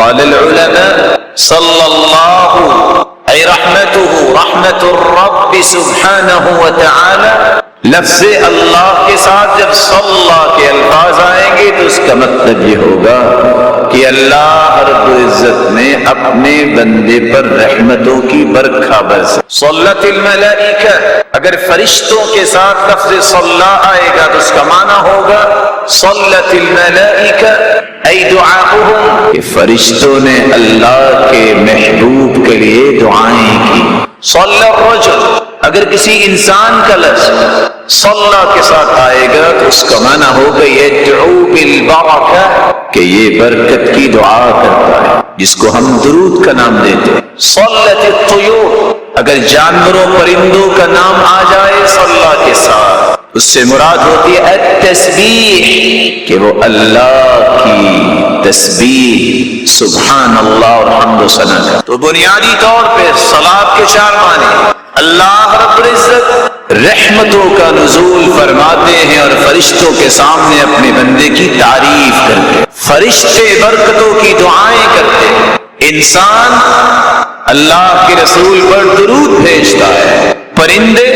قال العلماء صلی اللہ ای رحمته رحمت الرب سبحانہ وتعالی، لفظ اللہ کے ساتھ جب صلی کے الفاظ آئیں گے تو اس کا مطلب یہ ہوگا کہ اللہ رب العزت نے اپنے بندے پر رحمتوں کی برکھا برسائی۔ صلت الملائکہ، اگر فرشتوں کے ساتھ لفظ صلی آئے گا تو اس کا معنی ہوگا صلت الملائکہ ای دعاؤہم، کہ فرشتوں نے اللہ کے محبوب کے لیے دعائیں کی۔ صلی الرجل، اگر کسی انسان کا لفظ صلی کے ساتھ آئے گا تو اس کا معنی ہوگا یدعو بالبرکہ، کہ یہ برکت کی دعا کرتا ہے، جس کو ہم درود کا نام دیتے ہیں۔ صلت الطیور، اگر جانوروں پرندوں کا نام آ جائے صلی کے ساتھ، اس سے مراد ہوتی ہے التسبیح، کہ وہ اللہ کی تسبیح سبحان اللہ اور حمد و ثنا کا۔ تو بنیادی طور پہ صلاۃ کے چار معنی، اللہ رب العزت رحمتوں کا نزول فرماتے ہیں اور فرشتوں کے سامنے اپنے بندے کی تعریف کرتے ہیں، فرشتے برکتوں کی دعائیں کرتے ہیں، انسان اللہ کے رسول پر درود بھیجتا ہے، پرندے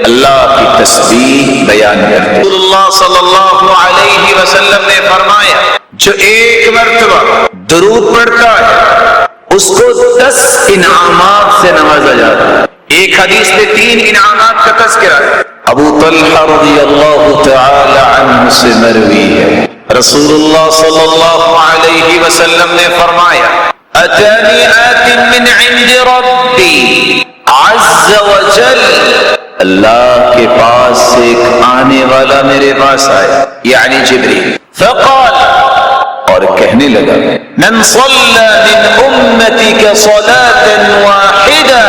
اللہ کی تسبیح بیان کرتے ہیں۔ رسول اللہ صلی اللہ علیہ وسلم نے فرمایا جو ایک مرتبہ درود پڑھتا ہے اس کو 10 انعامات سے نوازا جاتا ہے۔ ایک حدیث میں 3 انعامات کا تذکرہ ہے، ابو طلحہ رضی اللہ تعالی عنہ سے مروی ہے، رسول اللہ صلی اللہ علیہ وسلم نے فرمایا اتانی آت من عند ربی عز وجل، اللہ کے پاس سے ایک آنے والا میرے پاس آیا، یعنی جبریل، فقال، اور کہنے لگا من صلی من امتک صلاة واحدہ،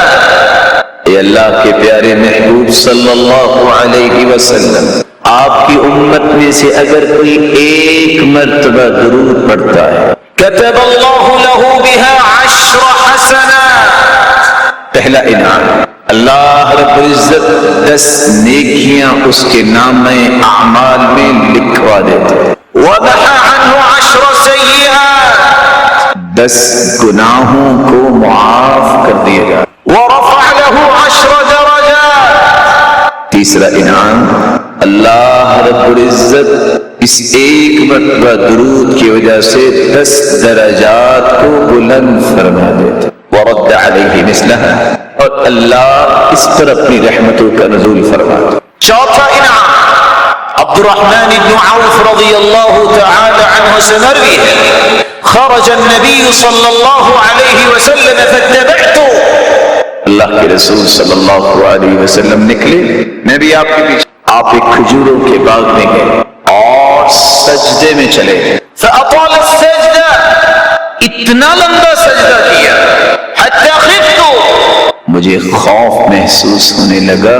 اے اللہ کے پیارے محبوب صلی اللہ علیہ وسلم، آپ کی امت میں سے اگر کوئی ایک مرتبہ درود پڑھتا ہے کتب اللہ له بها 10 حسنات، پہلا انعام، اللہ رب العزت 10 نیکیاں اس کے نام اعمال میں لکھوا دیتے ہیں، ومحى عنه 10 سیئات، 10 گناہوں کو معاف کر دیا جائے، ورفع له 10 درجات، تیسرا انعام، اللہ رب العزت اس ایک مرتبہ درود کی وجہ سے 10 درجات کو بلند فرما دیتے، ورد علیہ مثلہا، اور اللہ اس پر اپنی رحمتوں کا نزول فرماتے۔ چوتھا انعام عبد الرحمن بن عوف رضی اللہ تعالی عنہ سے مروی ہے، خرج النبی صلی اللہ علیہ وسلم فاتبعته، اللہ کے رسول صلی اللہ علیہ وسلم نکلے، میں بھی آپ کے پیچھے، آپ ایک کھجوروں کے باغ میں گئے اور سجدے میں چلے، فاطال السجدہ، اتنا لمبا سجدہ کیا، حتی خفت، مجھے خوف محسوس ہونے لگا،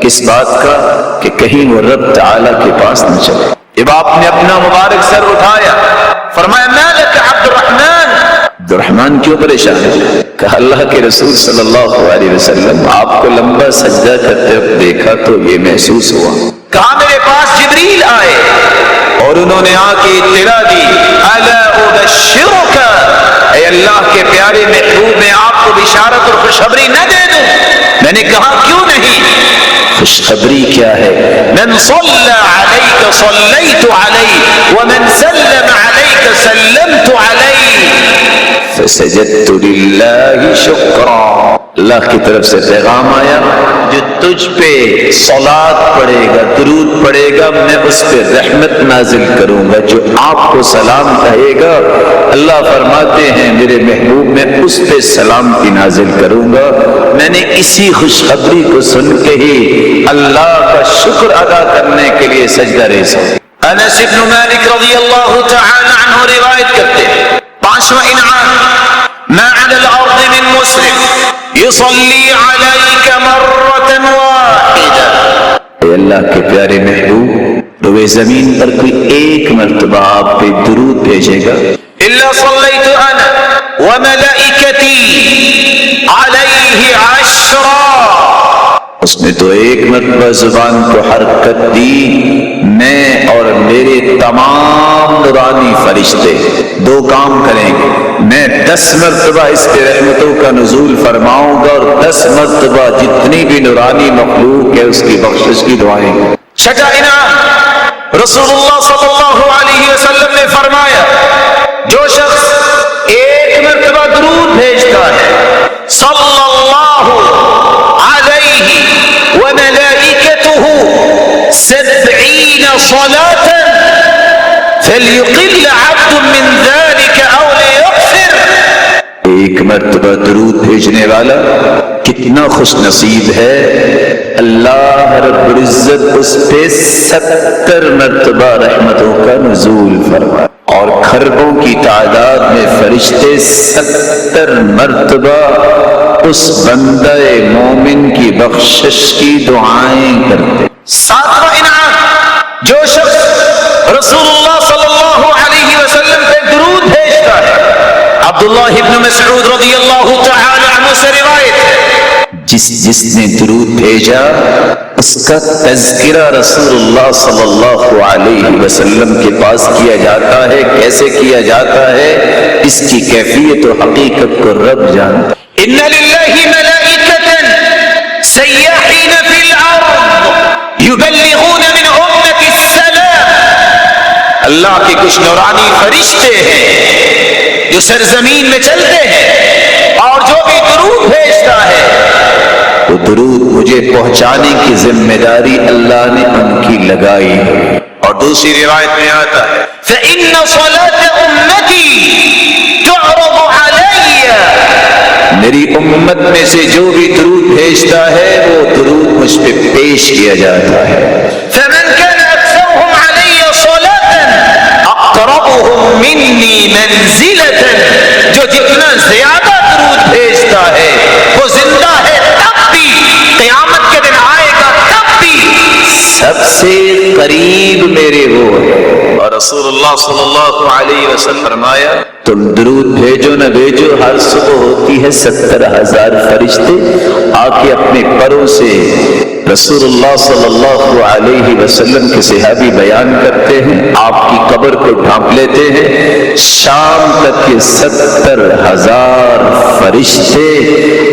کس بات کا، کہ کہیں وہ رب تعالی کے پاس نہ چلے۔ جب آپ نے اپنا مبارک سر اٹھایا فرمایا ما لک عبد الرحمن، عبد الرحمن کیوں پریشان ہے؟ کہا اللہ کے رسول صلی اللہ علیہ وسلم آپ کو لمبا سجدہ کرتے وقت دیکھا تو یہ محسوس ہوا۔ کہا میرے پاس جبریل آئے اور انہوں نے آ کے اطلاع دی، الا ابشرک، اے اللہ کے پیارے محبوب میں آپ کو بشارت اور خوشخبری نہ دے دوں؟ میں نے کہا کیوں نہیں؟ خوشخبری کیا ہے؟ من صلی علیک صلیت علیہ ومن سلم علیک سلمت علیہ فسجدت للہ شکرا، اللہ کی طرف سے پیغام آیا جو تجھ پہ صلاۃ پڑھے گا، درود پڑھے گا، میں اس پہ رحمت نازل کروں گا، جو آپ کو سلام کہے گا اللہ فرماتے ہیں میرے محبوب میں اس پہ سلامتی نازل کروں گا۔ میں نے اسی خوشخبری کو سن کے ہی اللہ کا شکر ادا کرنے کے لیے سجدہ ریزا۔ انس بن مالک رضی اللہ تعالی عنہ روایت کرتے ہیں، 5واں انعام، ما علی الارض من مسلم یصلی علیک مرۃ واحدہ، اے اللہ کے پیارے محبوب روئے زمین پر کوئی ایک مرتبہ آپ پہ درود بھیجے گا، الا صلیت انا وملائکتی علیہ 10، اس میں تو ایک مرتبہ زبان کو حرکت دی، میں اور میرے تمام نورانی فرشتے 2 کام کریں گے، میں 10 مرتبہ اس پہ رحمتوں کا نزول فرماؤں گا اور 10 مرتبہ جتنی بھی نورانی مخلوق ہے اس کی بخشش کی دعائیں گے۔ چھٹا انعام رسول اللہ صلی اللہ علیہ وسلم نے فرمایا جو شخص ایک مرتبہ درود بھیجتا ہے صلی اللہ علیہ وملائکتہ 70 صلاة فلیقل عبد من ذلك او لیکثر۔ ایک مرتبہ درود بھیجنے والا کتنا خوش نصیب ہے، اللہ رب العزت اس پہ 70 مرتبہ رحمتوں کا نزول فرمائے اور خربوں کی تعداد میں فرشتے 70 مرتبہ اس بندہ مومن کی بخشش کی دعائیں کرتے۔ ساتواں انعام جو شخص رسول اللہ صلی اللہ علیہ وسلم پہ درود بھیجتا ہے، عبداللہ ابن مسعود رضی اللہ تعالی عنہ سے روایت ہے، جس نے درود بھیجا اس کا تذکرہ رسول اللہ صلی اللہ علیہ وسلم کے پاس کیا جاتا ہے۔ کیسے کیا جاتا ہے اس کی کیفیت و حقیقت کو رب جانتا ہے۔ ان للہ ملائکۃ سیاحین فی الارض یبلغون من امت السلام، اللہ کے کچھ نورانی فرشتے ہیں جو سرزمین میں چلتے ہیں اور جو بھی درود بھیجتا ہے وہ درود مجھے پہنچانے کی ذمہ داری اللہ نے ان کی لگائی ہے۔ اور دوسری روایت میں آتا ہے فَإِنَّ صَلَاةَ أُمَّتِي تُعْرَضُ عَلَيَّ، میری امت میں سے جو بھی درود بھیجتا ہے وہ درود مجھ پہ پیش کیا جاتا ہے۔ فَمَنْ كَانَ أَكْثَرُهُمْ عَلَيَّ صَلَاةً أَقْرَبُهُمْ مِنِّي مَنْزِلَةً، جو جتنا زیادہ درود بھیجتا ہے وہ زندہ ہے قیامت کے دن آئے گا تب بھی سب سے قریب میرے وہ ہے۔ اور رسول اللہ صلی اللہ علیہ وسلم فرمایا تم درود بھیجو نہ بھیجو ہر صبح ہوتی ہے 70,000 فرشتے آ کے اپنے پروں سے رسول اللہ صلی اللہ علیہ وسلم کے صحابی بیان کرتے ہیں، آپ کی قبر کو ڈھانپ لیتے ہیں، شام تک یہ 70,000 فرشتے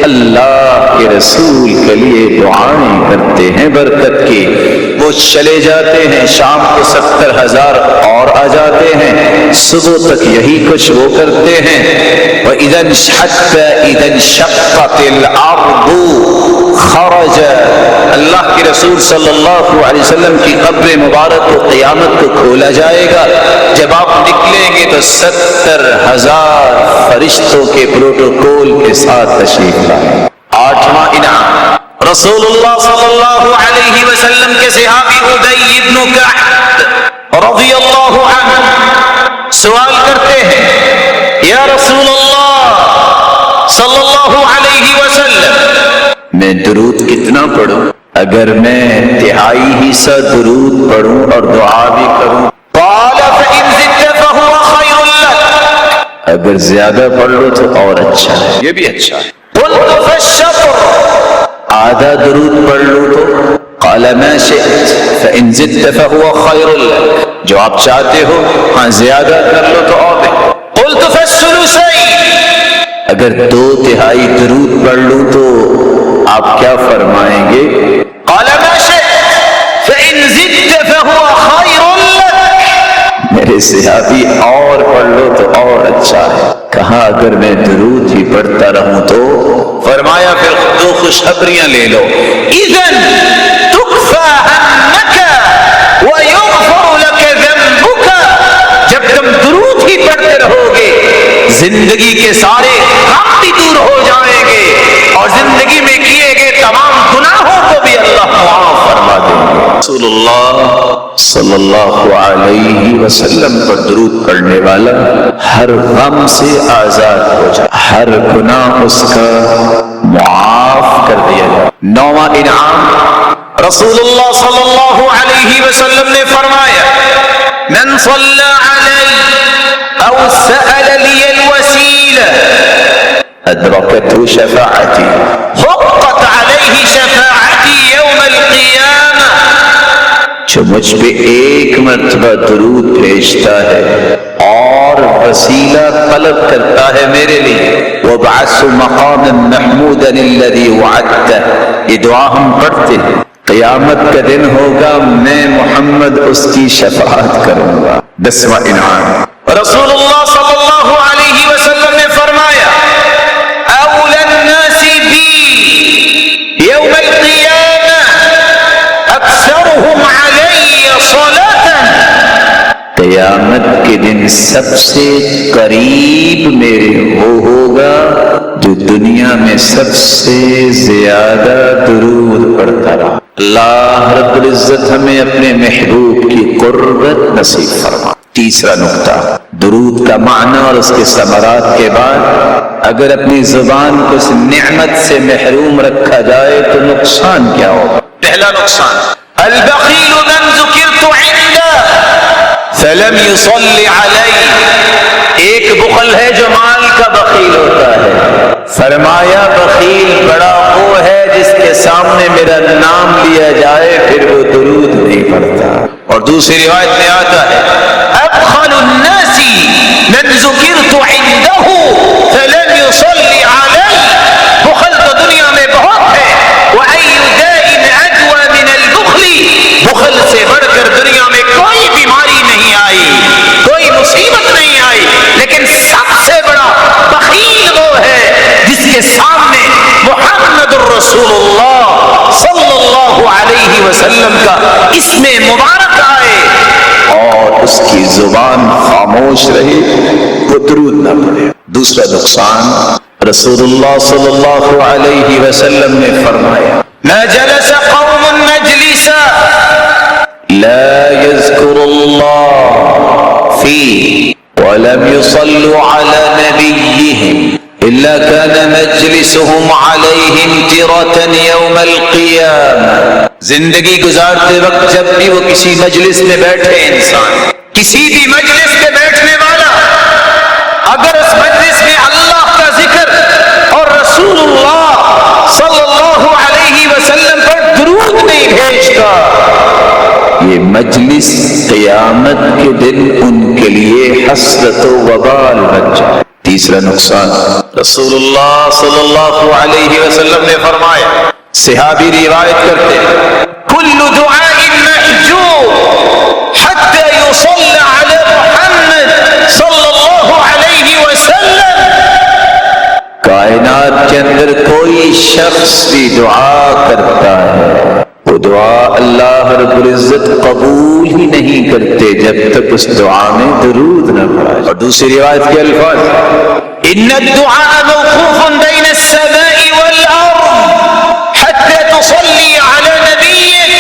اللہ کے رسول کے لیے دعائیں کرتے ہیں برکت کی۔ وہ چلے جاتے ہیں، شام کو 70,000 اور آ جاتے ہیں، صبح تک یہی کچھ وہ کرتے ہیں۔ وَإِذَا انشَقَّتِ الْأَرْضُ خَرَجَ، اللہ کے رسول صلی اللہ علیہ وسلم کی قبر مبارک کو قیامت کو کھولا جائے گا، جب آپ نکلیں گے تو 70,000 فرشتوں کے پروٹوکول کے ساتھ تشریف لائیں۔ آٹھواں انعام رسول اللہ صلی اللہ علیہ وسلم کے صحابی ابی بن کعب رضی اللہ عنہ سوال کرتے ہیں یا رسول اللہ صلی اللہ علیہ وسلم میں درود کتنا پڑھوں؟ اگر میں تہائی حصہ درود پڑھوں اور دعا بھی کروں؟ قال فإن زدت فهو خير لك، اگر زیادہ پڑھ لو تو اور اچھا ہے، یہ بھی اچھا ہے۔ قلت فالشطر، آدھا درود پڑھ لو تو؟ قال ما شئت فإن زدت فهو خير لك، جو آپ چاہتے ہو ہاں زیادہ کر لو تو اور بہتر۔ قلت فالثلثين، اگر 2/3 درود پڑھ لوں تو آپ کیا فرمائیں گے؟ قال ما شئت فإن زدت فهو خير لك، میرے صحابی اور پڑھ لو تو اور اچھا ہے۔ کہا اگر میں درود ہی پڑھتا رہوں تو؟ فرمایا پھر 2 خوشخبریاں لے لو، اذن تکفى عنك ويغفر لك ذنبك، جب تم درود ہی پڑھتے رہو گے زندگی کے سارے غم بھی دور ہو جائیں گے اور زندگی میں کیے گئے تمام گناہوں کو بھی اللہ معاف فرما دیں گے۔ رسول اللہ صلی اللہ علیہ وسلم پر درود پڑھنے والا ہر غم سے آزاد ہو جائے، ہر گناہ اس کا معاف کر دیا جائے۔ 9واں انعام رسول اللہ صلی اللہ علیہ وسلم نے فرمایا من صلی علی او سأل لی الوسیلہ ادرکته شفاعتی حقت علیہ شفاعتی یوم القیامہ، جو مجھ پہ ایک مرتبہ درود بھیجتا ہے اور وسیلہ طلب کرتا ہے میرے لیے. وابعث مقاما محمودا الذي وعدته. یہ دعا ہم پڑھتے ہیں. قیامت کا دن ہوگا میں محمد اس کی شفاعت کروں گا. 10واں انعام. رسول اللہ صلی اللہ علیہ وسلم نے فرمایا اول الناس بی یوم القیامہ اکثرهم علی صلاة. قیامت کے دن سب سے قریب میرے وہ ہوگا جو دنیا میں سب سے زیادہ درود پڑھتا رہا. اللہ رب العزت ہمیں اپنے محبوب کی قربت نصیب فرما. تیسرا نقطہ، درود کا معنی اور اس کے ثمرات کے بعد اگر اپنی زبان کو اس نعمت سے محروم رکھا جائے تو نقصان کیا ہوگا؟ پہلا نقصان، البخیل من ذکرت عنده فلم يصل علی. ایک بخل ہے جو مال کا بخیل ہوتا ہے. فرمایا بخیل بڑا وہ ہے جس کے سامنے میرا نام لیا جائے پھر وہ درود نہیں پڑھتا. اور دوسری روایت میں آتا ہے ابخل الناس من ذکرت عنده فلم يصل علی. بخل تو دنیا میں بہت ہے. وأي داء عدوى من البخل. بخل سے بڑھ کر دنیا میں کوئی بیماری نہیں آئی، کوئی مصیبت نہیں آئی، لیکن سب سے بڑا بخیل وہ ہے جس کے سامنے محمد الرسول اللہ صلی اللہ علیہ وسلم کا اسم مبارک آئے اور اس کی زبان خاموش رہے، وہ درود نہ پڑھے. دوسرا نقصان، رسول اللہ صلی اللہ علیہ وسلم نے فرمایا ما جلس قوم مجلسا لا يذكر الله فيه ولم يصلوا على نبيهم إلا كان مجلسهم عليهم ترة يوم القيامة. زندگی گزارتے وقت جب بھی وہ کسی مجلس میں بیٹھے انسان، کسی بھی مجلس میں بیٹھنے والا اگر اس مجلس میں اللہ کا ذکر اور رسول اللہ صلی اللہ علیہ وسلم پر درود نہیں بھیجتا، یہ مجلس قیامت کے دن ان کے لیے حسرت و وبال بن جائے. تیسرا نقصان، رسول اللہ صلی اللہ علیہ وسلم نے فرمایا، صحابی روایت کرتے ہیں کل دعاء محجوب حتى يصلى على محمد صلی اللہ علیہ وسلم. کائنات کے اندر کوئی شخص بھی دعا کرتا ہے، وہ دعا اللہ رب العزت قبول ہی نہیں کرتے جب تک اس دعا میں درود نہ پڑھا جائے. اور دوسری روایت کے الفاظ ان الدعاء موقوف بین السماء والارض حتى تصلي على نبيك.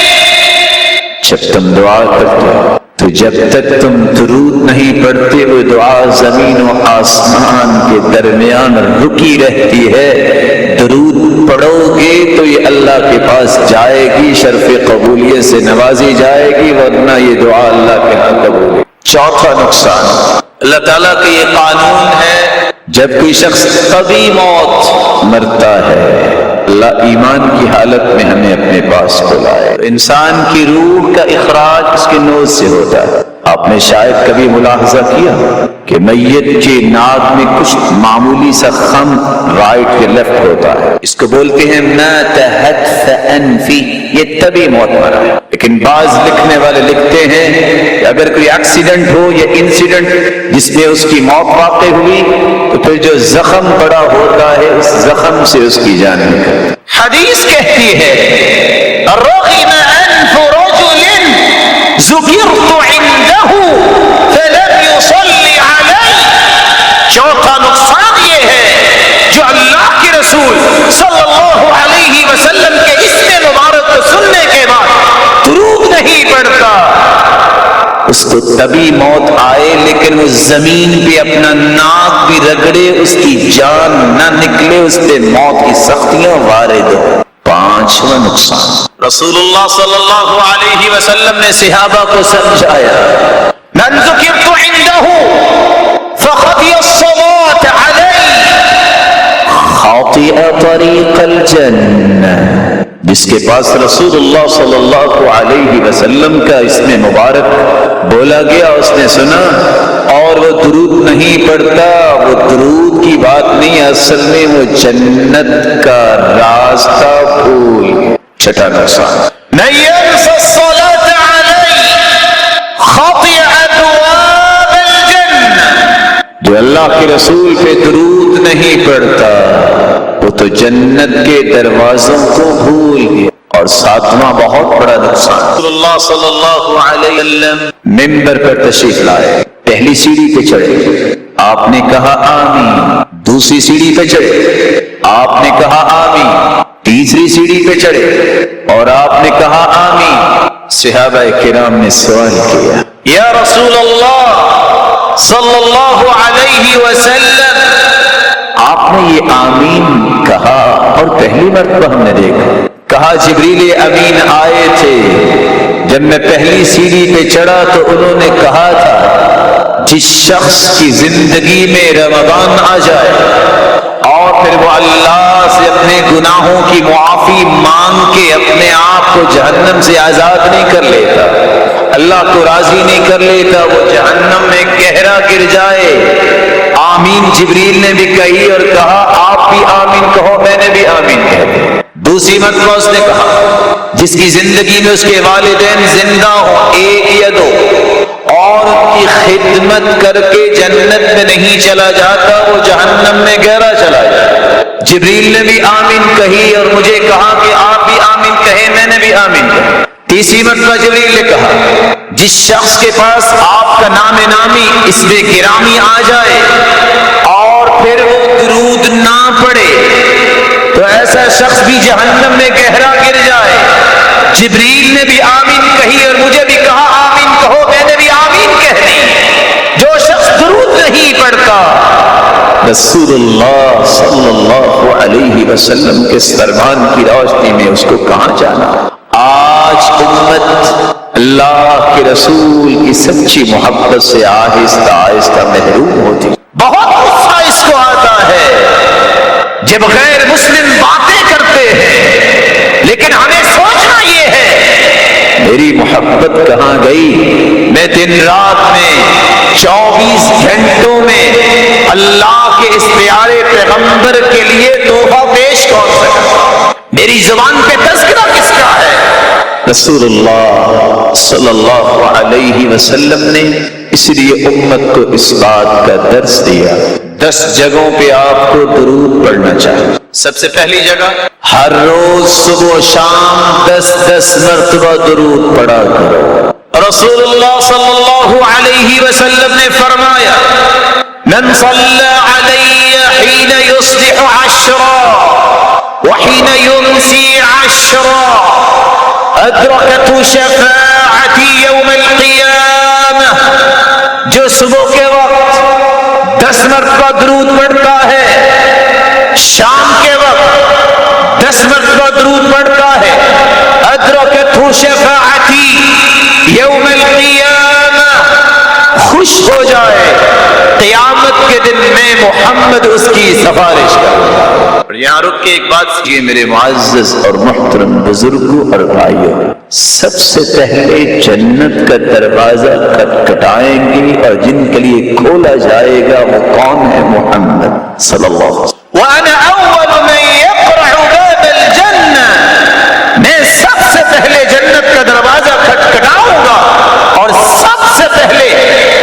جب تم دعا کرتے ہو تو جب تک تم درود نہیں پڑھتے وہ دعا زمین و آسمان کے درمیان رکی رہتی ہے. درود پڑھو گے تو یہ اللہ کے پاس جائے گی، شرف قبولیت سے نوازی جائے گی، ورنہ یہ دعا اللہ کے ہاں قبول ہوگی. چوتھا نقصان، اللہ تعالیٰ کا یہ قانون ہے جب کوئی شخص طبی موت مرتا ہے اللہ ایمان کی حالت میں ہمیں اپنے پاس بلائے. انسان کی روح کا اخراج اس کے نوز سے ہوتا ہے. آپ نے شاید کبھی ملاحظہ کیا کہ میت کے ناک میں کچھ معمولی سا خم رائٹ کے لیفٹ ہوتا ہے، اس کو بولتے ہیں مات حتف انفی، یہ طبی موت مرا ہے. لیکن بعض لکھنے والے لکھتے ہیں کہ اگر کوئی ایکسیڈنٹ ہو یا انسیڈنٹ جس میں اس کی موت واقع ہوئی تو پھر جو زخم پڑا ہوتا ہے اس زخم سے اس کی جان نکلتی. حدیث کہتی ہے رغم انف رجل ذکرت عنده فلم يصلي علی. چوتھا نقصان یہ ہے جو اللہ کے رسول صلی اللہ علیہ وسلم کے اسم مبارک کو سننے کے بعد درود نہیں پڑھتا، اس کو طبی موت آئے لیکن وہ زمین پہ اپنا ناک بھی رگڑے، اس کی جان نہ نکلے، اس پہ موت کی سختیاں وارد ہو. پانچواں نقصان، رسول اللہ صلی اللہ علیہ وسلم نے صحابہ کو سمجھایا من ذکرت عنده فخطی الصلاة علی خاطئ طریق الجنہ. جس کے پاس رسول اللہ صلی اللہ علیہ وسلم کا اسم مبارک بولا گیا، اس نے سنا اور وہ درود نہیں پڑھتا، وہ درود کی بات نہیں، اصل میں وہ جنت کا راستہ بھول گیا۔ چھٹا نقصان، من ينس الصلاة علی خطئ ابواب الجنہ، جو اللہ کے رسول پہ درود نہیں پڑھتا وہ تو جنت کے دروازوں کو بھول گیا۔ اور ساتواں بہت بڑا نقصان، رسول اللہ صلی اللہ علیہ وسلم ممبر پر تشریف لائے، پہلی سیڑھی پہ چڑھے، آپ نے کہا آمین، دوسری سیڑھی پہ چڑھے، آپ نے کہا آمین، تیسری سیڑھی پہ چڑھے اور آپ نے کہا آمین۔ صحابہ کرام نے سوال کیا، یا رسول اللہ صلی اللہ علیہ وسلم، آپ نے یہ آمین کہا اور پہلی مرتبہ ہم نے دیکھا، کہا جبریل امین آئے تھے، جب میں پہلی سیڑھی پہ چڑھا تو انہوں نے کہا تھا جس شخص کی زندگی میں رمضان آ جائے اور پھر وہ اللہ سے اپنے گناہوں کی معافی مانگ کے اپنے آپ کو جہنم سے آزاد نہیں کر لیتا، اللہ کو راضی نہیں کر لیتا، وہ جہنم میں گہرا گر جائے۔ آمین جبریل نے بھی کہی اور کہا آپ بھی آمین کہو، میں نے بھی آمین کہہ دی۔ دوسری مرتبہ اس نے کہا جس کی زندگی میں اس کے والدین زندہ ہوں، ایک یا دو، اور ان کی خدمت کر کے جنت میں نہیں چلا جاتا، وہ جہنم میں گہرا چلا جائے۔ جبریل نے بھی آمین کہی اور مجھے کہا کہ آپ بھی آمین کہیں، میں نے بھی آمین کہی۔ تیسری مرتبہ جبریل نے کہا جس شخص کے پاس آپ کا نام نامی اسم گرامی آ جائے اور پھر وہ درود نہ پڑھے تو ایسا شخص بھی جہنم میں گہرا گر جائے۔ جبریل نے بھی آمین کہی اور مجھے بھی کہا آمین کہو، میں نے بھی آمین کہہ دی۔ جو شخص درود نہیں پڑھتا، رسول اللہ صلی اللہ علیہ وسلم کے فرمان کی روشنی میں اس کو کہاں جانا؟ آج امت اللہ کے رسول کی سچی محبت سے آہستہ آہستہ محروم ہوتی، بہت غصہ اس کو آتا ہے جب غیر مسلم باتیں کرتے ہیں، لیکن ہمیں سوچنا یہ ہے میری محبت کہاں گئی؟ میں دن رات میں 24 گھنٹوں میں اللہ کے اس پیارے پیغمبر کے لیے تحفہ پیش کون سکتا؟ میری زبان پہ تذکرہ کس کا ہے؟ رسول اللہ صلی اللہ علیہ وسلم نے اس لیے امت کو اس بات کا درس دیا۔ 10 جگہوں پہ آپ کو درود پڑھنا چاہیے۔ سب سے پہلی جگہ، ہر روز صبح و شام 10 مرتبہ درود پڑھا کرو۔ رسول اللہ صلی اللہ علیہ وسلم نے فرمایا من صلی علی حین یصبح 10 وحین یمسی 10 ادرکته شفاعتی یوم القیامہ، جو صبح کے وقت 10 مرتبہ درود پڑھتا ہے، شام کے وقت 10 مرتبہ درود پڑھتا ہے، ادرکته شفاعتی یوم القیامہ، خوش ہو جائے قیامت کے دن میں محمد اس کی سفارش کرے۔ اور یہاں رک کے ایک بات سیکھیے میرے معزز اور محترم بزرگوں اور بھائیوں، سب سے پہلے جنت کا دروازہ کھٹکھٹائیں گے اور جن کے لیے کھولا جائے گا وہ کون ہے؟ محمد صلی اللہ علیہ وسلم۔ وَأَنَا أَوَّلُ مَن يَقْرَعُ بَابَ الْجَنَّةِ، میں سب سے پہلے جنت کا دروازہ کھٹکھٹاؤں گا اور سب سے پہلے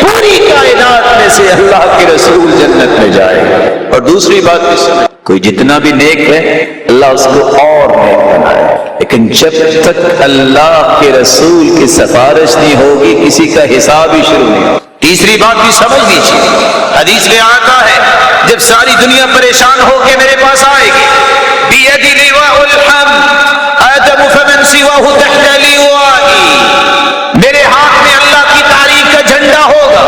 پوری کائنات میں سے اللہ کے رسول جنت میں جائے گا۔ اور دوسری بات بھی سمجھ، کوئی جتنا بھی نیک ہے اللہ اس کو اور نیک بنائے، لیکن جب تک اللہ کے رسول کی سفارش نہیں ہوگی کسی کا حساب ہی شروع نہیں ہوگا۔ تیسری بات بھی سمجھ لیجیے، حدیث میں آتا ہے جب ساری دنیا پریشان ہو کے میرے پاس آئے گی، بیدی لواء الحمد آدم فمن سواہ تحت لوائی، میرے ہاتھ میں اللہ کی تعریف کا جھنڈا ہوگا،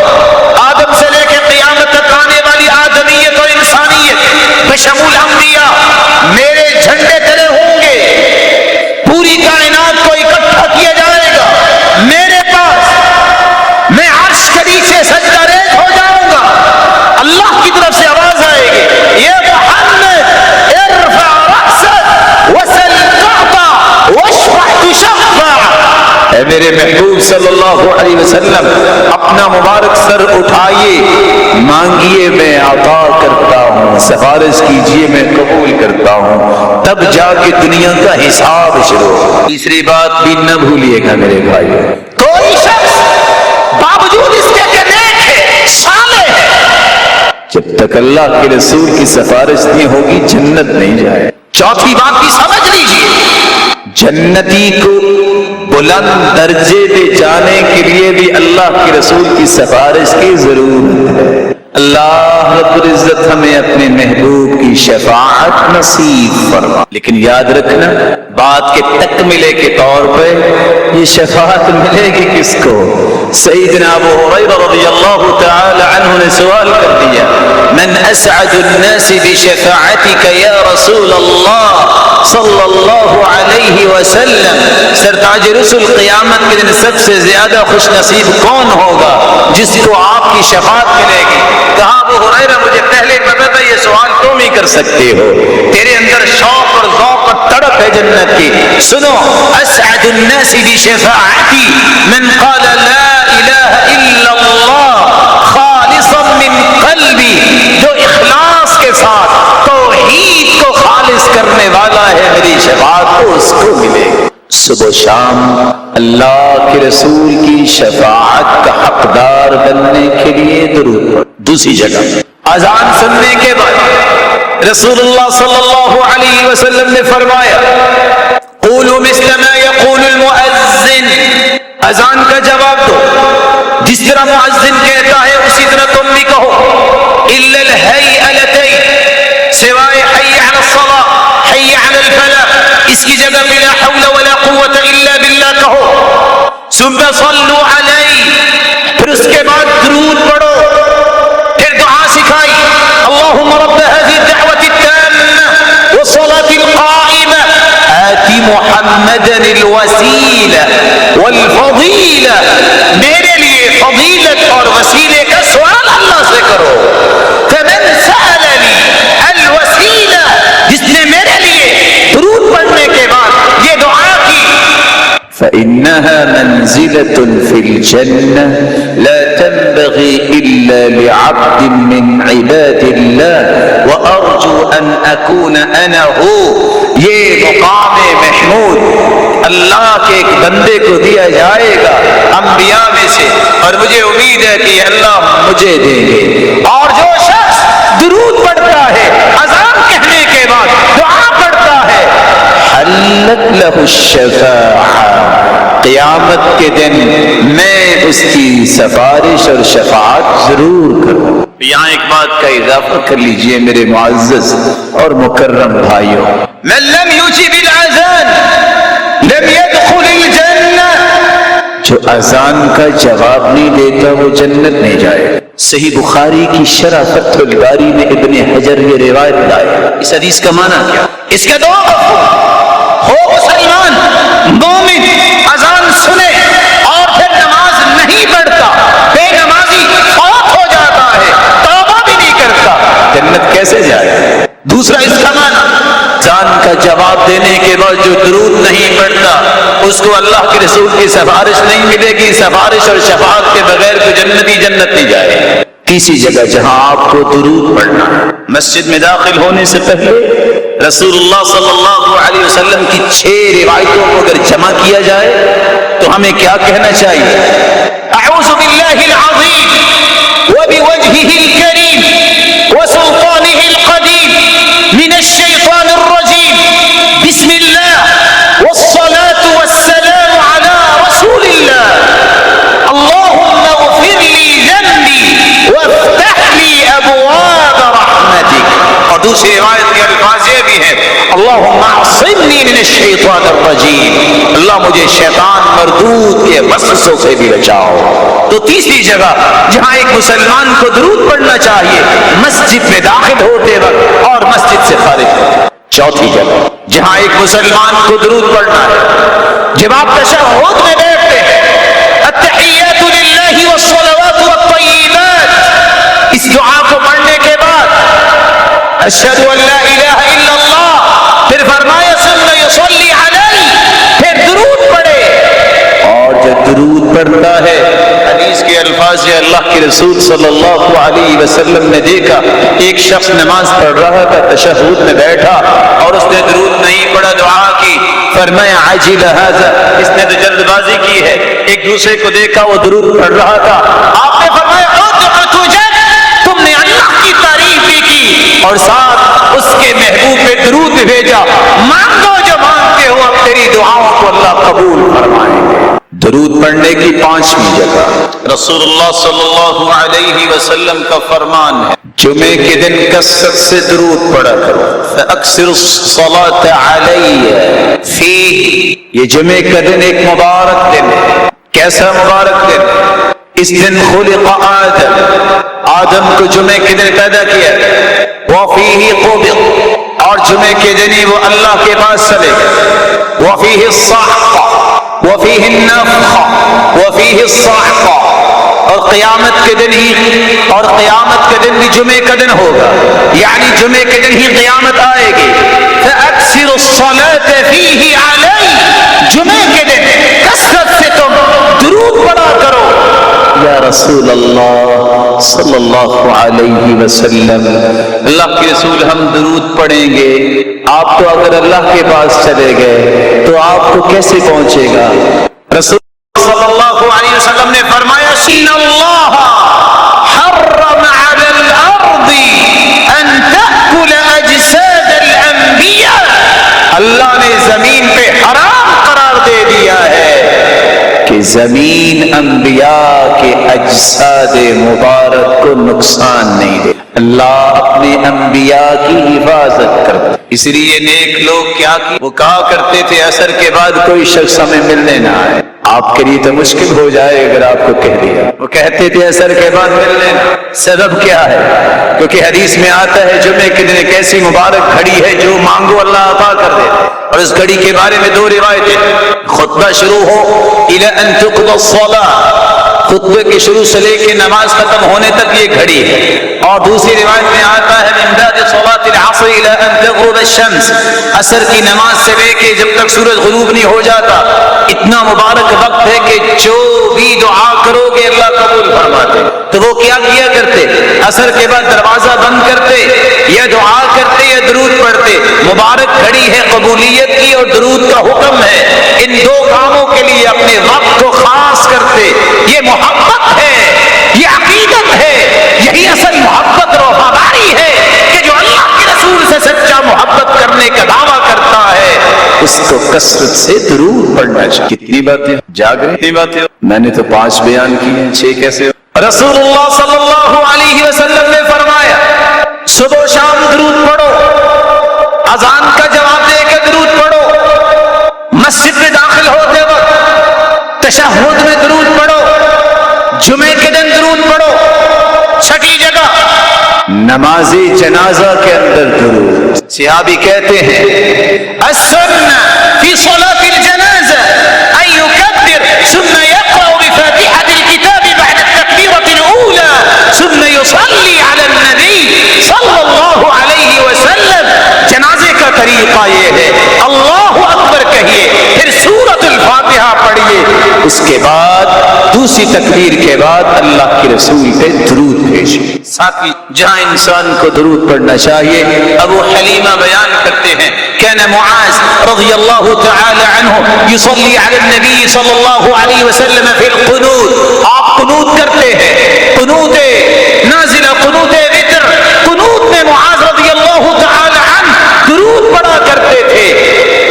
آدم سے لے کے قیامت تک آنے والی آدمیت اور انسانیت بشمول انبیاء میرے جھنڈے تلے ہوں گے، پوری کائنات کو اکٹھا کیا جائے گا میرے پاس، میں عرش کے نیچے سجدہ ریز ہو جاؤں گا، اللہ کی طرف سے آواز آئے گی یا محمد ارفع رأسک وسل تعطى، صلی اللہ علیہ وسلم اپنا مبارک سر اٹھائیے، مانگیے میں عطا کرتا ہوں، سفارش کیجیے میں قبول کرتا ہوں، تب جا کے دنیا کا حساب شروع۔ تیسری بات بھی نہ بھولیے گا میرے بھائی، کوئی شخص باوجود اس کے کہ نیک ہے، صالح ہے، جب تک اللہ کے رسول کی سفارش نہیں ہوگی جنت نہیں جائے۔ چوتھی بات بھی سمجھ لیجیے، جنتی کو بلند درجے پہ جانے کے لیے بھی اللہ کے رسول کی سفارش کی ضرورت ہے۔ اللہ رب العزت ہمیں اپنے محبوب کی شفاعت نصیب فرما۔ لیکن یاد رکھنا، بات کے تکملے کے طور پہ یہ شفاعت ملے گی کس کو؟ سیدنا ابو ہریرہ رضی اللہ تعالی عنہ نے سوال کر دیا، من اسعد الناس بشفاعتك یا رسول اللہ صلی اللہ علیہ وسلم، سرتاج رسول قیامت کے دن سب سے زیادہ خوش نصیب کون ہوگا جس کو آپ کی شفاعت ملے گی؟ کہا ابو ہریرہ مجھے پہلے پتہ تھا یہ سوال تم ہی کر سکتے ہو، تیرے اندر شوق اور ذوق اور تڑپ ہے جنت کی۔ سنو، اسعد الناس بشفاعتی من قال لا الہ الا اللہ خالصا من قلبی، جو اخلاص کے ساتھ توحید کو خالص کرنے والا ہے میری شفاعت کو اس کو ملے گی۔ صبح و شام اللہ کے رسول کی شفاعت کا حقدار بننے کے لیے درود پڑھ۔ دوسری جگہ اذان سننے کے بعد رسول اللہ صلی اللہ علیہ وسلم نے فرمایا، قولوا مثل ما يقول المؤذن، اذان کا جواب دو جس طرح مؤذن کہتا ہے اسی طرح تم بھی کہو، الا الهيئتين، سوائے حي على الصلاة حي على الفلاح، اس کی جگہ لا حول ولا قوة الا باللہ کہو، ثم صلوا علیہ، پھر اس کے بعد درود پڑھو، پھر دعا سکھائی، اللہم رب هذه الدعوة التامة والصلاة القائمة آت محمدا الوسیلہ والفضیلہ، میرے لیے فضیلت اور وسیلے کا سوال اللہ سے کرو۔ فمن سألنی الوسیلہ، جس نے میرے لیے درود پڑھنے کے بعد یہ دعا کی، فإنها منزلة في الجنة لا تنبغي إلا لعبد من عباد الله وأرجو أن أكون أنا هو، یہ مقام محمود اللہ کے ایک بندے کو دیا جائے گا انبیاء میں سے، اور مجھے امید ہے کہ اللہ مجھے دیں گے۔ اور جو شخص درود پڑھتا ہے اذان کہنے کے بعد دعا پڑھتا ہے، حلت لہ الشفاعہ، قیامت کے دن میں اس کی سفارش اور شفاعت ضرور کروں۔ یہاں ایک بات کا اضافہ کر لیجئے میرے معزز اور مکرم بھائیوں، من لم یجب الاذان لم يدخل الجنہ، جو اذان کا جواب نہیں دیتا وہ جنت نہیں جائے۔ صحیح بخاری کی شرح فتح الباری میں ابن حجر یہ روایت لائے۔ اس حدیث کا معنی کیا؟ اس کے دو مفہوم، ہو مسلمان مومن اذان سنے اور پھر نماز نہیں پڑھتا، بے نمازی فوت ہو جاتا ہے، توبہ بھی نہیں کرتا، جنت کیسے جائے؟ دوسرا اس کا معنی، اذان کا جواب دینے کے بعد جو درود نہیں پڑھتا اس کو اللہ کے رسول کی سفارش نہیں ملے گی، سفارش اور شفاعت کے بغیر تو جنتی جنت نہیں جائے۔ تیسری جگہ جہاں آپ کو درود پڑھنا ہے، مسجد میں داخل ہونے سے پہلے رسول اللہ صلی اللہ علیہ وسلم کی 6 روایتوں کو اگر جمع کیا جائے تو ہمیں کیا کہنا چاہیے؟ اعوذ باللہ العظیم وبوجہہ الکریم وسلطانہ القدیم من الشیطان الرجیم، بسم اللہ والصلاة والسلام علی رسول اللہ، اللہم اغفر لی ذنبی وافتح لی ابواب رحمتک۔ اور دوسری روایت کے الفاظ یہ بھی ہیں، اللہم اعصمنی من الشیطان الرجیم، اللہ مجھے شیطان مردود کے وسوسوں سے بھی بچاؤ۔ تو تیسری جگہ جہاں ایک مسلمان کو درود پڑھنا چاہیے، مسجد میں داخل ہوتے وقت اور مسجد سے خارج ہوتے۔ چوتھی جگہ جہاں ایک مسلمان کو درود پڑھنا ہے جب آپ تشہد میں بیٹھتے ہیں، التحیات للہ والصلوات والطیبات، اس دعا کو پڑھنے کے بعد اشہد ان لا الہ الا اللہ، پھر فرمایا ثم یصلی علیہ، پھر درود پڑھے، اور جب درود پڑھتا ہے۔ حدیث کے الفاظ ہے، اللہ کے رسول صلی اللہ علیہ وسلم نے دیکھا ایک شخص نماز پڑھ رہا تھا، تشہد میں بیٹھا اور اس نے درود نہیں پڑھا، دعا کی۔ فرمایا عجل ھذا، اس نے تو جلد بازی کی ہے۔ ایک دوسرے کو دیکھا وہ درود پڑھ رہا تھا، آپ نے فرمایا تم نے اللہ کی تعریف بھی کی اور ساتھ اس کے محبوب پہ درود بھیجا، مانگو جو مانگتے ہو، اب تیری دعاؤں کو اللہ قبول فرمائیں گے۔ درود پڑھنے کی 5ویں جگہ رسول اللہ صلی اللہ علیہ وسلم کا فرمان ہے، جمعے کے دن کثرت سے درود پڑھا کرو۔ فَأَكْثِرُ الصَّلَاةَ عَلَيَّ فِيهِ، یہ جمعے کا دن ایک مبارک دن ہے۔ کیسا مبارک دن؟ اس دن خلق آدم کو جمعے کے دن پیدا کیا، وَفِيهِ قُبِض، اور جمعے کے دن ہی وہ اللہ کے پاس چلے گئے، وَفِيهِ الصَّعْقَ وَفِيهِ النَّفْخَ وَفِيهِ الصَّعْقَ، اور قیامت کے دن ہی، اور قیامت کے دن بھی جمعے کا دن ہوگا، یعنی جمعے کے دن ہی قیامت آئے گی۔ فَأَكْثِرُ الصَّلَاةَ فِيهِ عَلَيَّ، جمعے کے دن کثرت سے تم درود پڑھا کرو۔ یا رسول اللہ صلی اللہ علیہ وسلم، اللہ کے رسول ہم درود پڑھیں گے، آپ تو اگر اللہ کے پاس چلے گئے تو آپ کو کیسے پہنچے گا؟ رسول صلی اللہ علیہ وسلم نے فرمایا ان اللہ حرم علی الارض ان تأکل اجساد الانبیاء، اللہ نے زمین پہ حرام قرار دے دیا ہے کہ زمین انبیاء کے اجساد مبارک کو نقصان نہیں دے۔ اللہ اپنے انبیاء کی حفاظت کرتا، اس لیے نیک لوگ کیا کی، وہ کہا کرتے تھے عصر کے بعد کوئی شخص ہمیں ملنے نہ آئے۔ آپ کے لیے تو مشکل ہو جائے اگر آپ کو کہہ دیا، وہ کہتے تھے عصر کے بعد ملنے نہ۔ سبب کیا ہے؟ کیونکہ حدیث میں آتا ہے جمعے کے دن ایک ایسی مبارک گھڑی ہے جو مانگو اللہ عطا کر دیتے، اور اس گھڑی کے بارے میں 2 روایتیں، خطبہ شروع ہو الی ان تقضى الصلاۃ، خطبے کے شروع سے لے کے نماز ختم ہونے تک یہ گھڑی ہے، اور دوسری روایت میں آتا ہے من بعد صلاۃ العصر الی ان تغرب الشمس، عصر کی نماز سے لے کے جب تک سورج غروب نہیں ہو جاتا، اتنا مبارک وقت ہے کہ جو بھی دعا کرو گے اللہ قبول فرماتے۔ تو وہ کیا کیا کرتے؟ عصر کے بعد دروازہ بند کرتے، یا دعا کرتے یا درود پڑھتے۔ مبارک گھڑی ہے قبولیت کی اور درود کا حکم ہے، ان 2 کاموں کے لیے اپنے وقت کو خاص کرتے۔ یہ محبت ہے، یہ عقیدت ہے، یہی اصل محبت اور وفاداری ہے کہ جو اللہ کے رسول سے سچا محبت کرنے کا دعویٰ کرتا ہے اس کو کثرت سے درود پڑھنا چاہیے۔ کتنی باتیں جاگ رہے، کتنی باتیں، میں نے تو 5 بیان کی ہیں، 6 کیسے؟ رسول اللہ صلی اللہ علیہ وسلم نے فرمایا صبح و شام درود پڑھو، اذان کا جواب دے کے درود پڑھو، مسجد میں داخل ہوتے وقت تشہد میں درود پڑھو، جمعے کے دن درود پڑھو۔ 6ٹھی جگہ نماز جنازہ کے اندر درود۔ صحابی کہتے ہیں السنہ فی صلاۃ الجنازہ ان یکبر ثم یقرأ بفاتحة الكتاب بعد التکبیرۃ الاولى ثم یصلی علی النبی صلی اللہ علیہ وسلم۔ جنازے کا طریقہ یہ ہے اللہ اکبر کہیے، پھر سورۃ الفاتحہ پڑھیے، اس کے بعد دوسری تکبیر کے بعد اللہ کے رسول پہ درود بھیجیے۔ ساتھ جہاں انسان کو درود پڑھنا چاہیے، ابو حلیمہ بیان کرتے ہیں كان معاذ رضی اللہ تعالی عنہ يصلي على النبي صلی اللہ علیہ وسلم في القنوت، آپ قنوت کرتے ہیں، قنوت نازلہ، قنوت وتر، قنوت میں معاذ رضی اللہ تعالی عنہ درود پڑھا کرتے تھے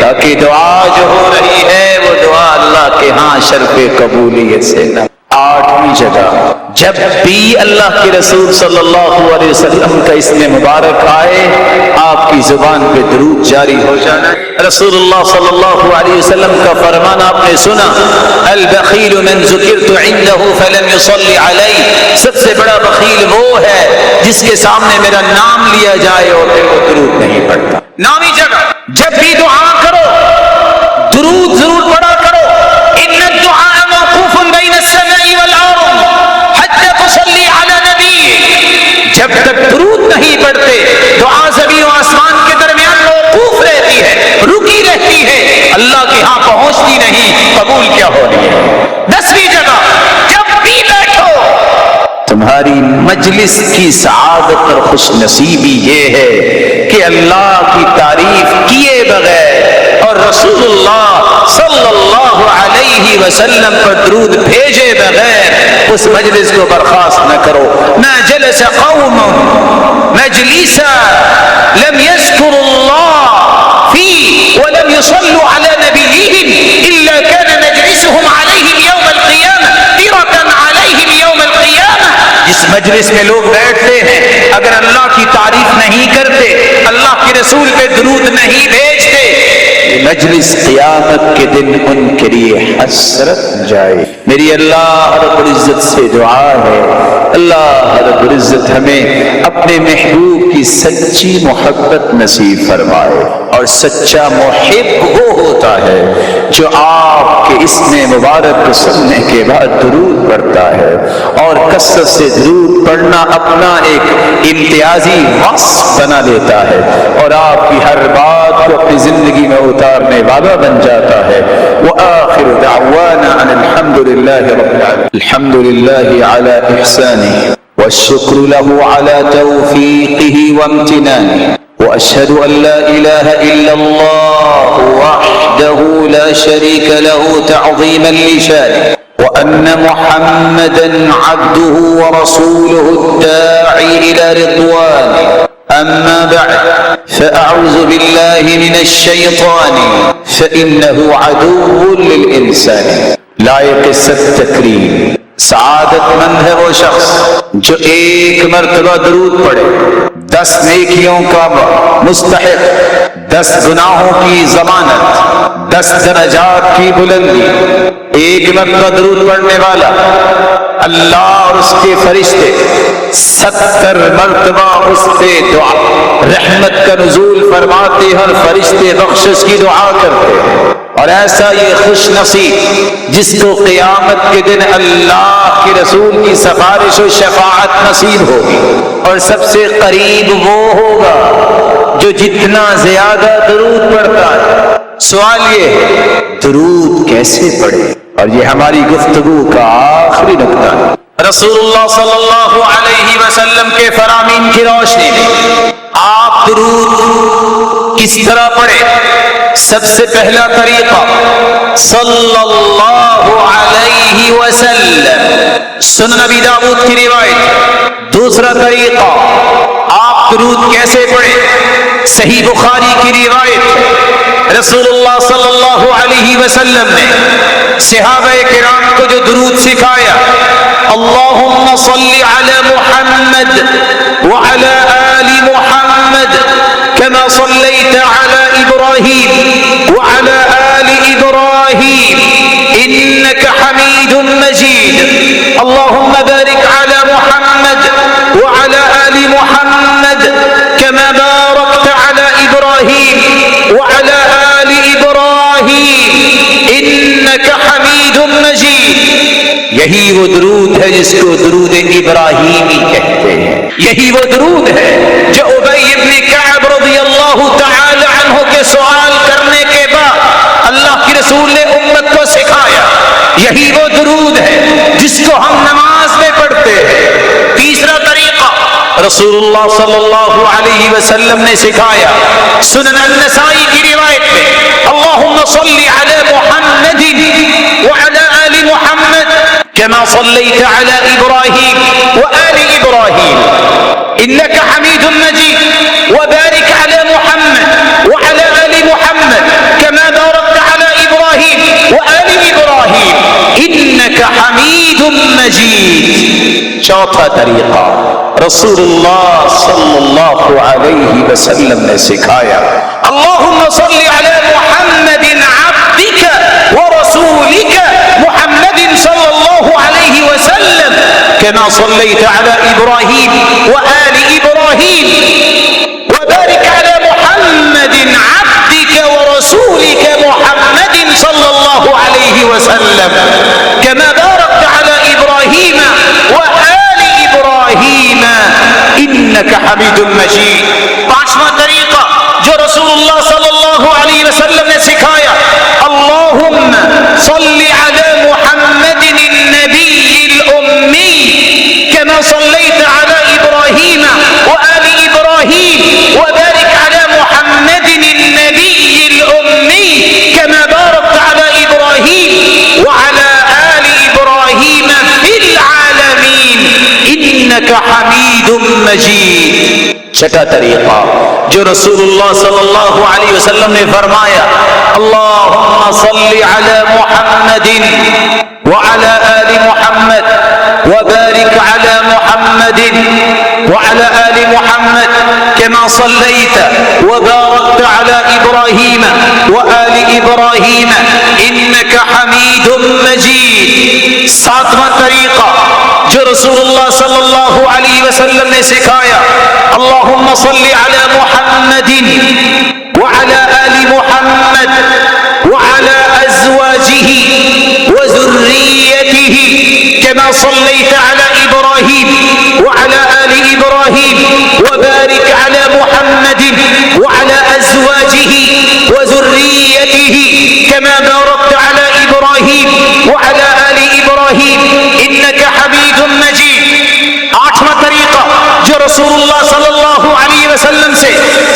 تاکہ دعا جو ہو رہی ہے وہ دعا اللہ کے ہاں شرف قبولیت سے نہ۔ 8ویں جگہ جب بھی اللہ کے رسول صلی اللہ علیہ وسلم کا اسم مبارک آئے آپ کی زبان پہ درود جاری ہو جانا۔ رسول اللہ صلی اللہ علیہ وسلم کا فرمان آپ نے سنا البخیل من ذکرت عنده فلم يصلي علی، سب سے بڑا بخیل وہ ہے جس کے سامنے میرا نام لیا جائے اور پھر وہ درود نہیں پڑھتا۔ 9ویں جگہ جب بھی دعا کرو درود ضرور پڑھا کرو، ان الدعاء موقوف بین السماء والارض حتی تصلی علی نبی، جب تک درود نہیں پڑھتے دعا زمین و آسمان کے درمیان موقوف رہتی ہے، رکی رہتی ہے، اللہ کے ہاں پہنچتی نہیں، قبول کیا ہو رہی ہے۔ 10ویں جگہ مجلس کی سعادت اور خوش نصیبی یہ ہے کہ اللہ کی تعریف کیے بغیر اور رسول اللہ صلی اللہ علیہ وسلم پر درود بھیجے بغیر اس مجلس کو برخاست نہ کرو. ما جلس قوم مجلسا لم يذكر الله فيه ولم يصلوا على نبيهم إلا كان مجلسهم عليهم يوم القيامة ترة عليهم يوم القيامة. جس مجلس میں لوگ بیٹھتے ہیں اگر اللہ کی تعریف نہیں کرتے, اللہ کے رسول پہ درود نہیں بھیجتے, مجلس قیامت کے دن ان کے لیے حسرت جائے. میری اللہ رب العزت سے دعا ہے, اللہ رب العزت ہمیں اپنے محبوب کی سچی محبت نصیب فرمائے. اور سچا محب وہ ہوتا ہے جو آپ کے اسم مبارک کو سننے کے بعد درود پڑھتا ہے, اور کثرت سے درود پڑھنا اپنا ایک امتیازی وصف بنا لیتا ہے, اور آپ کی ہر بات کو اپنی زندگی میں اتارنے والا بن جاتا ہے. وآخر دعوانا ان الحمد للہ رب العالمین. الحمد للہ علی احسانہ والشکر له على توفیقہ وامتنانہ, وأشهد أن لا إله إلا الله وحده لا شريك له تعظيما لشانه, وأن محمدا عبده ورسوله الداعي إلى رضوانه. أما بعد فأعوذ بالله من الشيطان فإنه عدو للإنسان. لائق ست تکریم سعادت مند ہے وہ شخص جو ایک مرتبہ درود پڑھے, 10 نیکیوں کا مستحق, 10 گناہوں کی ضمانت, 10 درجات کی بلندی. ایک مرتبہ درود پڑھنے والا اللہ اور اس کے فرشتے 70 مرتبہ اس پہ دعا رحمت کا نزول فرماتے ہیں اور فرشتے بخشش کی دعا کرتے ہیں. اور ایسا یہ خوش نصیب جس کو قیامت کے دن اللہ کے رسول کی سفارش و شفاعت نصیب ہوگی, اور سب سے قریب وہ ہوگا جو جتنا زیادہ درود پڑھتا ہے. سوال یہ ہے درود کیسے پڑھے, اور یہ ہماری گفتگو کا آخری نقطہ ہے. رسول اللہ صلی اللہ علیہ وسلم کے فرامین کی روشنی میں آپ درود کس طرح پڑھے؟ سب سے پہلا طریقہ صلی اللہ علیہ وسلم, سنن ابی داؤد کی روایت. دوسرا طریقہ آپ درود کیسے پڑھے؟ صحیح بخاری کی روایت. رسول اللہ صلی اللہ علیہ وسلم نے صحابہ کرام کو جو درود سکھایا, اللہم صلی علی محمد وعلی آل محمد كما صليت على إبراهيم وعلى آل إبراهيم إنك حميد مجيد, اللهم بارك على محمد وعلى آل محمد كما باركت على إبراهيم وعلى آل إبراهيم إنك حميد مجيد. یہی وہ درود ہے جس کو درود ابراہیمی کہتے ہیں. یہی وہ درود ہے جو ابی بن کعب رضی اللہ تعالی عنہ کے سوال کرنے کے بعد اللہ کے رسول نے امت کو سکھایا. یہی وہ درود ہے جس کو ہم نماز میں پڑھتے ہیں. تیسرا طریقہ رسول اللہ صلی اللہ علیہ وسلم نے سکھایا, سنن النسائی کی روایت میں, اللہم صلی علی محمد وعلی آل محمد كما صليت على إبراهيم وآل إبراهيم إنك حميد مجيد, وبارك على محمد وعلى آل محمد كما باركت على إبراهيم وآل إبراهيم إنك حميد مجيد. چوتھا طریقہ رسول اللہ صلی اللہ علیہ وسلم نے سکھایا, اللہم صلی علی محمد عبدك ورسولك محمد صلی اللہ علیہ وسلم كما صليت على إبراهيم وآل إبراهيم وبارك على محمد عبدك ورسولك محمد صلى الله عليه وسلم كما باركت على إبراهيم وآل إبراهيم إنك حميد مجيد. پانچواں طریقہ جو رسول اللہ صلی اللہ علیہ وسلم نے سکھایا, اللہم صلی علی محمد النبی الأمی كما صليت على انک حمید مجید۔ چھٹا طریقہ جو رسول اللہ صلی اللہ علیہ وسلم نے فرمایا، اللہم صلی علی محمد وعلى آل محمد وبارك على محمد وعلى آل محمد كما صليت وباركت على إبراهيم وآل إبراهيم إنك حميد مجيد۔ ساتواں طریقہ جو رسول اللہ صلی اللہ علیہ وسلم نے سکھایا، اللہم صلی علی محمد وعلى آل محمد وعلى أزواجه وذريته كما صليت على إبراهيم وعلى آل إبراهيم وبارك على محمد وعلى أزواجه وذريته كما باركت على إبراهيم وعلى آل إبراهيم إنك حميد مجيد۔ آٹھواں طریقہ جو رسول اللہ صلی اللہ علیہ وسلم سے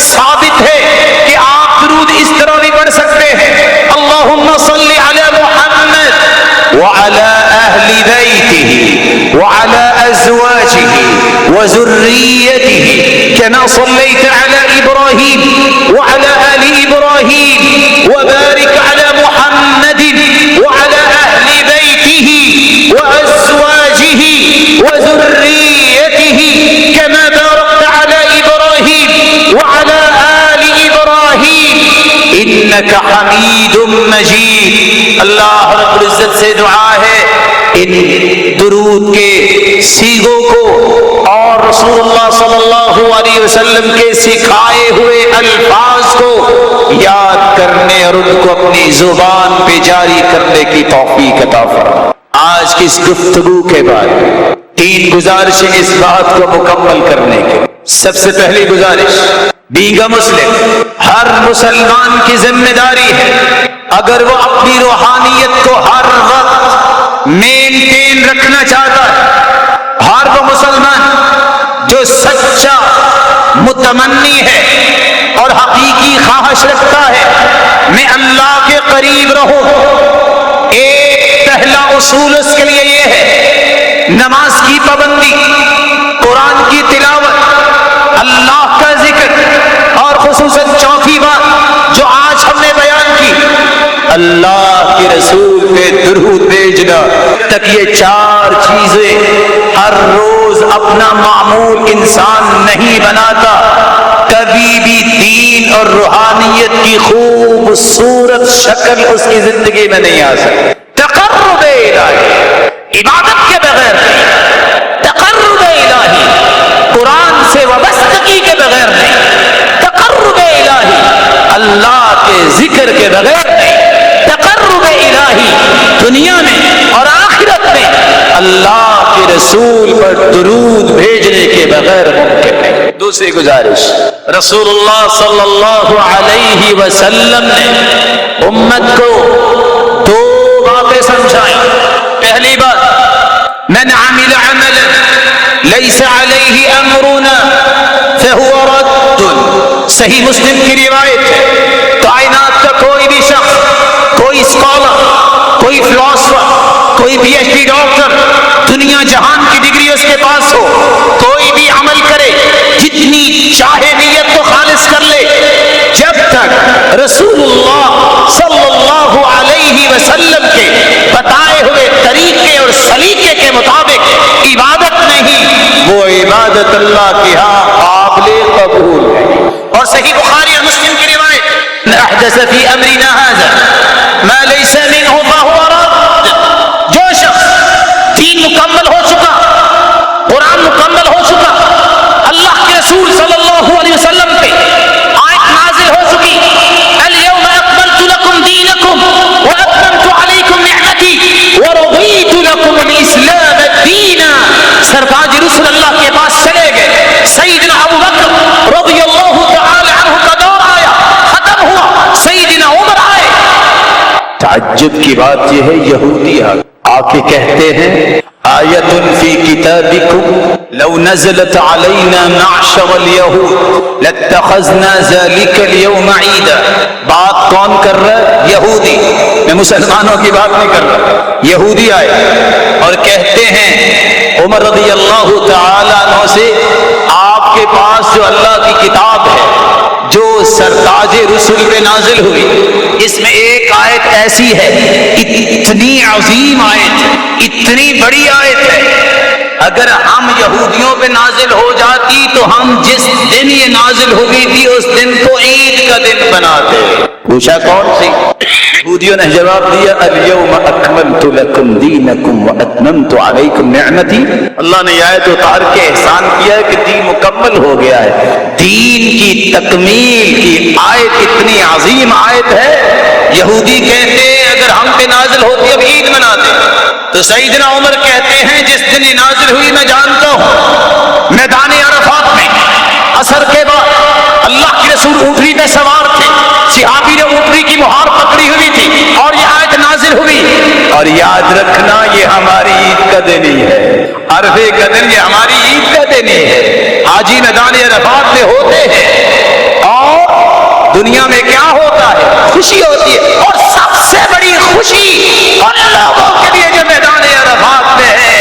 ثابت ہے کہ آپ درود اس طرح بھی پڑھ سکتے ہیں، اللہم صلی علی محمد وعلى أهل بيته وعلى أزواجه وذريته كما صليت على إبراهيم وعلى آل إبراهيم وبارك على محمد وعلى أهل بيته وأزواجه وذريته كما باركت على إبراهيم وعلى آل إبراهيم إنك حميد مجيد۔ اللہ رب العزت سے دعا ہے ان درود کے سیغوں کو اور رسول اللہ صلی اللہ علیہ وسلم کے سکھائے ہوئے الفاظ کو یاد کرنے اور ان کو اپنی زبان پہ جاری کرنے کی توفیق عطا فرمائے۔ آج کی اس گفتگو کے بعد تین گزارشیں اس بات کو مکمل کرنے کے۔ سب سے پہلی گزارش، بینگ مسلم ہر مسلمان کی ذمہ داری ہے، اگر وہ اپنی روحانیت کو ہر وقت مینٹین رکھنا چاہتا ہے، ہر وہ مسلمان جو سچا متمنی ہے اور حقیقی خواہش رکھتا ہے میں اللہ کے قریب رہوں، ایک پہلا اصول اس کے لیے یہ ہے، نماز کی پابندی، قرآن کی تلاوت، اللہ کا ذکر، اور خصوصاً چوتھی بات جو آج ہم نے بیان کی، اللہ کے رسول پہ درود بھیجنا۔ تک یہ چار چیزیں ہر روز اپنا معمول انسان نہیں بناتا، کبھی بھی دین اور روحانیت کی خوبصورت شکل اس کی زندگی میں نہیں آ سکتی۔ تقرب الہی عبادت کے بغیر نہیں، تقرب الہی قرآن سے وابستگی کے بغیر نہیں، تقرب الہی اللہ کے ذکر کے بغیر نہیں، تقرب الہی دنیا میں اور آخرت میں اللہ کے رسول پر درود بھیجنے کے بغیر ممکن نہیں۔ دوسری گزارش، رسول اللہ صلی اللہ علیہ وسلم نے امت کو دو باتیں سمجھائیں۔ پہلی بات، من عمل عملا لیس علیہ امرنا فہو رد۔ صحیح مسلم کی روایت ہے، کائنات کا کوئی بھی شخص، کوئی اسکالر، کوئی فلاسفر، کوئی پی ایچ ڈی ڈاکٹر، دنیا جہان کی ڈگری اس کے پاس ہو، کوئی بھی عمل کرے، جتنی چاہے نیت کو خالص کر لے، جب تک رسول اللہ صلی اللہ علیہ وسلم کے بتائے ہوئے طریقے اور سلیقے کے مطابق عبادت نہیں، وہ عبادت اللہ کے ہاں قابل قبول ہے۔ اور صحیح بخاری اور مسلم کی روایت، احدث فی امرنا ھذا ما لیس منہ فہو رد۔ جو شخص دین مکمل ہو چکا، قرآن مکمل ہو چکا، اللہ کے رسول صلی اللہ علیہ وسلم پہ آیت نازل ہو چکی، الیوم اکملت لکم دینکم واتممت علیکم نعمتی ورضیت لکم الاسلام دینا۔ سرتاج رسول اللہ کے پاس چلے گئے، سیدنا ابوبکر رضی اللہ تعالی عنہ کا دور آیا، ختم ہوا، سیدنا عمر آئے۔ تعجب کی بات یہ ہے، یہودی آ کے کہتے ہیں آیۃ فی کتابکم لو نزلت علینا معشر الیہود لاتخذنا ذلک اليوم عیدا. بات کون کر رہا ہے؟ یہودی. میں مسلمانوں کی بات نہیں کر رہا. یہودی آئے اور کہتے ہیں عمر رضی اللہ تعالیٰ عنہ سے، آپ کے پاس جو اللہ کی کتاب ہے جو سرتاج رسل پہ نازل ہوئی، اس میں ایک آیت ایسی ہے، اتنی عظیم آیت ہے، اتنی بڑی آیت ہے، اگر ہم یہودیوں پہ نازل ہو جاتی تو ہم جس دن یہ نازل ہو گئی تھی اس دن کو عید کا دن بناتے. پوچھا کون سی؟ یہودیوں نے جواب دیا الیوم اکملت لکم دینکم واتممت علیکم نعمتی. اللہ نے یہ آیت اتار کے احسان کیا ہے کہ دین مکمل ہو گیا ہے. دین کی تکمیل کی آیت اتنی عظیم آیت ہے. یہودی کہتے ہیں اگر ہم پہ نازل ہوتی اب عید مناتے. تو سیدنا عمر کہتے ہیں جس دن یہ نازل ہوئی میں جانتا ہوں، میدان عرفات میں عصر کے بعد اللہ کے رسول اونٹنی پہ سوار تھے، صحابی نے اونٹنی کی مہار پکڑی ہوئی تھی اور یہ آیت نازل ہوئی. اور یاد رکھنا یہ ہماری عید کا دن ہی ہے، عرفے کا دن یہ ہماری عید کا دن ہی ہے. حاجی میدان عرفات میں ہوتے ہیں اور دنیا میں کیا ہوتا ہے؟ خوشی ہوتی ہے. اور سب سے بڑی خوشی اور لوگوں کے لیے جو میدان عرفات میں ہے،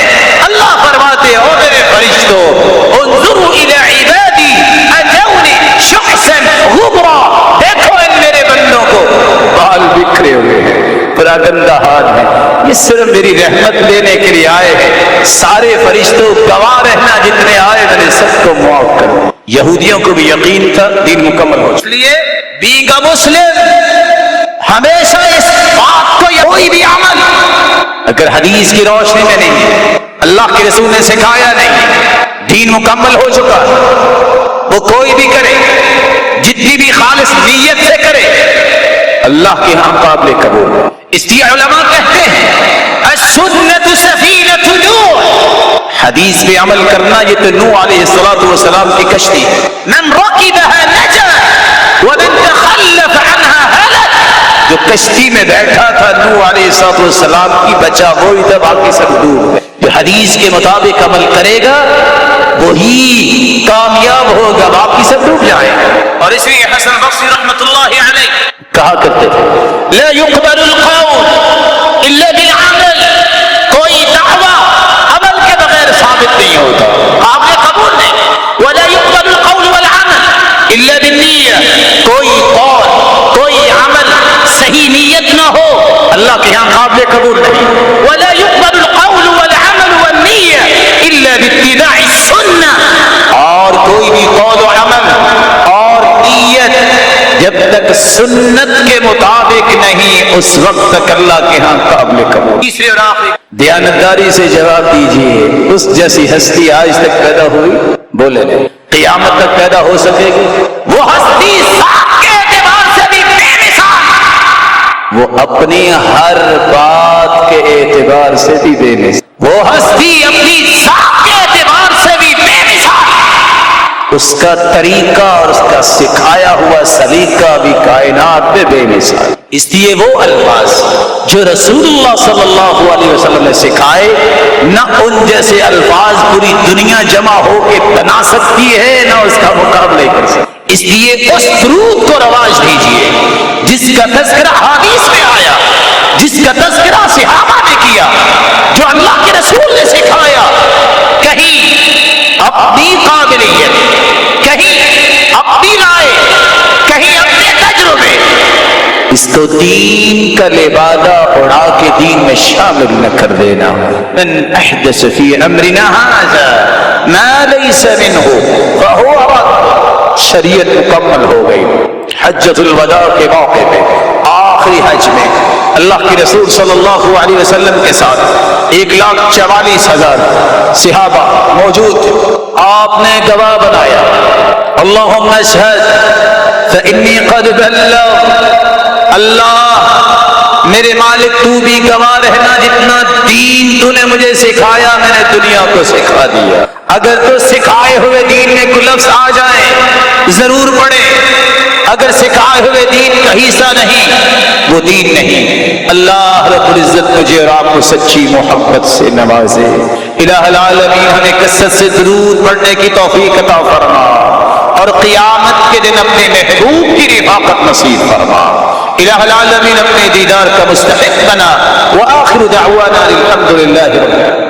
اللہ فرماتے ہیں او میرے فرشتوں انظروا الی عبادی اتونی شعثا غبرا، دیکھو ان میرے بندوں کو بال بکھرے ہوئے ہیں، پراگندہ حال ہیں، یہ صرف میری رحمت لینے کے لیے آئے ہیں. سارے فرشتوں گواہ رہنا جتنے آئے میں نے سب کو معاف کر دیا. یہودیوں کو بھی یقین تھا دین مکمل ہو، اس لیے بینگ اے مسلم ہمیشہ اس بات کو کوئی بھی عمل اگر حدیث کی روشنی میں نہیں ہے، اللہ کے رسول نے سکھایا نہیں، دین مکمل ہو چکا، وہ کوئی بھی کرے جتنی بھی خالص نیت سے کرے، اللہ کے ہاں قابل قبول. اس لیے علماء کہتے ہیں السنت سفینۃ نوح، حدیث پہ عمل کرنا یہ تو نوح علیہ السلام کی کشتی ہے. من رکبها نجا ومن تخلف عنها هلك، جو کشتی میں بیٹھا تھا نوح علیہ السلام کی بچا وہی تھا، باقی سب ڈوب گئے. جو حدیث کے مطابق عمل کرے گا وہی کامیاب ہوگا، باقی سب ڈوب جائیں گے. اور اس لیے حسن بصری رحمۃ اللہ علیہ کہا کرتے تھے لا يقبل القول الا بالعمل، کوئی دعویٰ عمل کے بغیر ثابت نہیں ہوتا، قابل قبول نہیں. ولا يقبل القول والعمل الا بالنیہ، کوئی قول کوئی عمل صحیح نیت نہ ہو اللہ کے یہاں قابل قبول نہیں. ولا يقبل القول والعمل والنیہ الا باتباع السنہ، اور کوئی بھی قول و عمل اور نیت جب تک سنت کے مطابق نہیں اس وقت تک اللہ کے ہاں قابل قبول. تیسرے اور آخری دیانتداری سے جواب دیجئے، اس جیسی ہستی آج تک پیدا ہوئی؟ بولے نہیں. قیامت تک پیدا ہو سکے گی؟ وہ ہستی ذات کے اعتبار سے بھی بے مثال، وہ اپنی ہر بات کے اعتبار سے بھی بے مثال، وہ ہستی اپنی ذات کے اعتبار سے بھی بے مثال، اس کا طریقہ اور اس کا سکھایا ہوا سلیقہ بھی کائنات میں بے مثال. اس لیے وہ الفاظ جو رسول اللہ صلی اللہ علیہ وسلم نے سکھائے، نہ ان جیسے الفاظ پوری دنیا جمع ہو کے بنا سکتی ہے، نہ اس کا مقابلہ کر سکتی. اس لیے اس درود کو رواج دیجیے جس کا تذکرہ حدیث میں آیا، جس کا تذکرہ صحابہ نے کیا، جو اللہ کے رسول نے سکھایا. کہیں اپنی قابلیت، کہیں اپنی رائے، کہیں اپنے تجربے، اس کو دین کا لبادہ اڑا کے دین میں شامل نہ کر دینا. من احدث فی امرنا ھذا ما لیس منہ فہو رد. شریعت مکمل ہو گئی. حجۃ الوداع کے موقع پہ آخری حج میں اللہ کے رسول صلی اللہ علیہ وسلم کے ساتھ 1,44,000 صحابہ موجود تھے. آپ نے گواہ بنایا اللہم اشہد فانی قد بلغت، اللہ میرے مالک تو بھی گواہ رہنا جتنا دین تو نے مجھے سکھایا میں نے دنیا کو سکھا دیا. اگر تو سکھائے ہوئے دین میں کوئی لفظ آ جائے ضرور پڑھے، اگر سکھائے ہوئے دین کا حصہ نہیں وہ دین نہیں۔ اللہ رب العزت مجھے اور آپ کو سچی محبت سے نوازے۔ الہ العالمین ہمیں کثرت سے درود پڑھنے کی توفیق عطا فرما اور قیامت کے دن اپنے محبوب کی رفاقت نصیب فرما۔ الہ العالمین اپنے دیدار کا مستحق بنا۔ وآخر دعوانا الحمدللہ رب العالمین۔